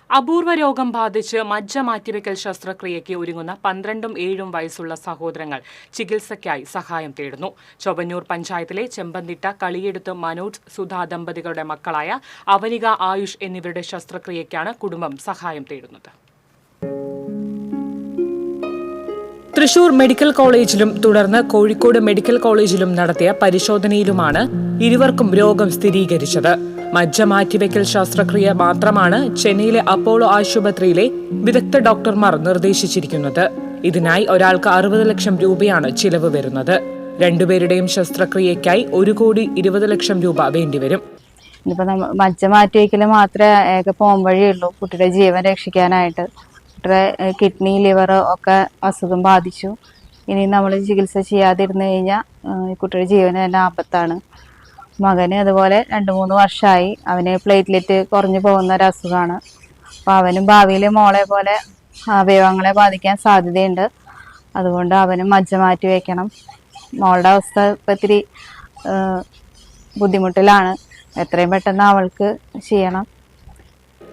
അപൂർവ രോഗം ബാധിച്ച് മജ്ജ മാറ്റിവെക്കൽ ശസ്ത്രക്രിയയ്ക്ക് ഒരുങ്ങുന്ന 12ഉം 7ഉം വയസ്സുള്ള സഹോദരങ്ങൾ ചികിത്സയ്ക്കായി സഹായം തേടുന്നു. ചൊവ്വന്നൂർ പഞ്ചായത്തിലെ ചെമ്പന്തിട്ട കളിയെടുത്ത് മനോജ് സുധാ ദമ്പതികളുടെ മക്കളായ അവനിക, ആയുഷ് എന്നിവരുടെ ശസ്ത്രക്രിയയ്ക്കാണ് കുടുംബം സഹായം തേടുന്നത്. തൃശൂർ മെഡിക്കൽ കോളേജിലും തുടർന്ന് കോഴിക്കോട് മെഡിക്കൽ കോളേജിലും നടത്തിയ പരിശോധനയിലുമാണ് ഇരുവർക്കും രോഗം സ്ഥിരീകരിച്ചത്. മജ്ജ മാറ്റിവെക്കൽ ശസ്ത്രക്രിയ മാത്രമാണ് ചെന്നൈയിലെ അപ്പോളോ ആശുപത്രിയിലെ വിദഗ്ധ ഡോക്ടർമാർ നിർദ്ദേശിച്ചിരിക്കുന്നത്. ഇതിനായി ഒരാൾക്ക് 60 ലക്ഷം രൂപയാണ് ചിലവ് വരുന്നത്. രണ്ടുപേരുടെയും ശസ്ത്രക്രിയയ്ക്കായി 1,20 ലക്ഷം രൂപ വേണ്ടിവരും. ഇനിയിപ്പോ മജ്ജ മാറ്റിവെക്കൽ മാത്രമേ ഏക പോംവഴിയുള്ളൂ കുട്ടിയുടെ ജീവൻ രക്ഷിക്കാനായിട്ട്. കുട്ടിയുടെ കിഡ്നി, ലിവർ ഒക്കെ അസുഖം ബാധിച്ചു. ഇനി നമ്മൾ ചികിത്സ ചെയ്യാതിരുന്നു കഴിഞ്ഞാൽ കുട്ടിയുടെ ജീവന് തന്നെ ആപത്താണ്. മകന് അതുപോലെ 2-3 വർഷമായി അവന് പ്ലേറ്റ്ലെറ്റ് കുറഞ്ഞു പോകുന്ന ഒരു അസുഖമാണ്. അപ്പോൾ അവനും ഭാവിയിൽ മോളെ പോലെ അവയവങ്ങളെ ബാധിക്കാൻ സാധ്യതയുണ്ട്. അതുകൊണ്ട് അവനും മജ്ജ മാറ്റി വയ്ക്കണം. മോളുടെ അവസ്ഥ ഇപ്പം ഇത്തിരി ബുദ്ധിമുട്ടിലാണ്. എത്രയും പെട്ടെന്ന് അവൾക്ക് ചെയ്യണം.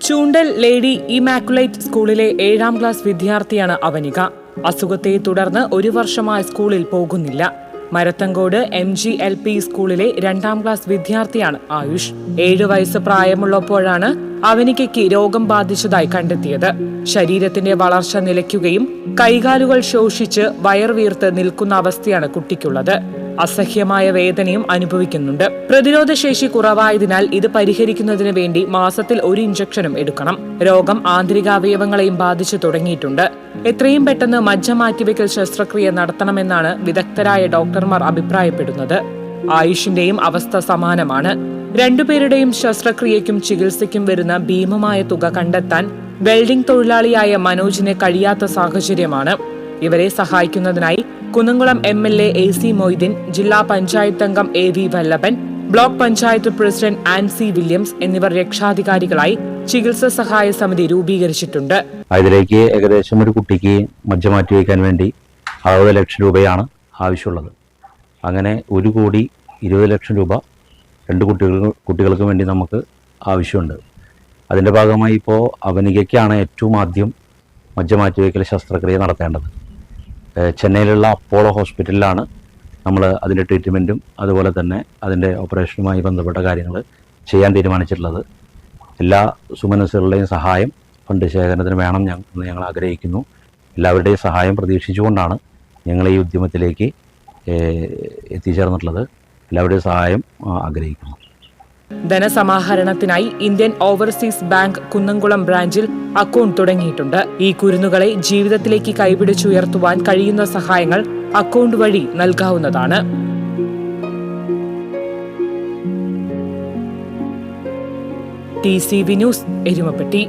ചൂണ്ടൽ ലേഡി ഇമാക്കുലേറ്റ് സ്കൂളിലെ 7ാം ക്ലാസ് വിദ്യാർത്ഥിയാണ് അവനിക. അസുഖത്തെ തുടർന്ന് 1 വർഷമായി സ്കൂളിൽ പോകുന്നില്ല. മരത്തങ്കോട് MGLP സ്കൂളിലെ 2ാം ക്ലാസ് വിദ്യാർത്ഥിയാണ് ആയുഷ്. 7 വയസ്സ് പ്രായമുള്ളപ്പോഴാണ് അവനികയ്ക്ക് രോഗം ബാധിച്ചതായി കണ്ടെത്തിയത്. ശരീരത്തിന്റെ വളർച്ച നിലയ്ക്കുകയും കൈകാലുകൾ ശോഷിച്ച് വയർവീർത്ത് നിൽക്കുന്ന അവസ്ഥയാണ് കുട്ടിക്കുള്ളത്. അസഹ്യമായ വേദനയും അനുഭവിക്കുന്നുണ്ട്. പ്രതിരോധശേഷി കുറവായതിനാൽ ഇത് പരിഹരിക്കുന്നതിന് വേണ്ടി മാസത്തിൽ 1 ഇഞ്ചക്ഷനും എടുക്കണം. രോഗം ആന്തരികാവയവങ്ങളെയും ബാധിച്ചു തുടങ്ങിയിട്ടുണ്ട്. എത്രയും പെട്ടെന്ന് മജ്ജ മാറ്റിവെക്കൽ ശസ്ത്രക്രിയ നടത്തണമെന്നാണ് വിദഗ്ധരായ ഡോക്ടർമാർ അഭിപ്രായപ്പെടുന്നത്. ആയുഷിന്റെയും അവസ്ഥ സമാനമാണ്. രണ്ടുപേരുടെയും ശസ്ത്രക്രിയയ്ക്കും ചികിത്സയ്ക്കും വരുന്ന ഭീമമായ തുക കണ്ടെത്താൻ വെൽഡിംഗ് തൊഴിലാളിയായ മനോജിന് കഴിയാത്ത സാഹചര്യമാണ്. ഇവരെ സഹായിക്കുന്നതിനായി കുന്നംകുളം MLA AC മൊയ്തീൻ, ജില്ലാ പഞ്ചായത്ത് അംഗം AV Vallabhan, block panchayat president Ancy Williams എന്നിവർ രക്ഷാധികാരികളായി ചികിത്സാ സഹായ സമിതി രൂപീകരിച്ചിട്ടുണ്ട്. അതിലേക്ക് ഏകദേശം ഒരു കുട്ടിക്ക് മജ്ജ മാറ്റിവെക്കാൻ വേണ്ടി 60 ലക്ഷം രൂപയാണ് ആവശ്യമുള്ളത്. അങ്ങനെ 1,20 ലക്ഷം രൂപ 2 കുട്ടികൾക്ക് വേണ്ടി നമുക്ക് ആവശ്യമുണ്ട്. അതിൻ്റെ ഭാഗമായി ഇപ്പോൾ അവനികയ്ക്കാണ് ഏറ്റവും ആദ്യം മജ്ജ മാറ്റിവെക്കൽ ശസ്ത്രക്രിയ നടത്തേണ്ടത്. ചെന്നൈയിലുള്ള അപ്പോളോ ഹോസ്പിറ്റലിലാണ് നമ്മൾ അതിൻ്റെ ട്രീറ്റ്മെൻറ്റും അതുപോലെ തന്നെ അതിൻ്റെ ഓപ്പറേഷനുമായി ബന്ധപ്പെട്ട കാര്യങ്ങൾ ചെയ്യാൻ തീരുമാനിച്ചിട്ടുള്ളത്. എല്ലാ സുമനസ്സുകളുടെയും സഹായം ഫണ്ട് ശേഖരണത്തിന് വേണം എന്ന് ഞങ്ങൾ ആഗ്രഹിക്കുന്നു. എല്ലാവരുടെയും സഹായം പ്രതീക്ഷിച്ചുകൊണ്ടാണ് ഞങ്ങൾ ഈ ഉദ്യമത്തിലേക്ക് എത്തിച്ചേർന്നിട്ടുള്ളത്. എല്ലാവരുടെയും സഹായം ആഗ്രഹിക്കുന്നു. ധനസമാഹരണത്തിനായി ഇന്ത്യൻ ഓവർസീസ് ബാങ്ക് കുന്നംകുളം ബ്രാഞ്ചിൽ അക്കൗണ്ട് തുടങ്ങിയിട്ടുണ്ട്. ഈ കുരുന്നുകളെ ജീവിതത്തിലേക്ക് കൈപിടിച്ചുയർത്തുവാൻ കഴിയുന്ന സഹായങ്ങൾ അക്കൗണ്ട് വഴി നൽകാവുന്നതാണ്. TCV news, Erumapetty.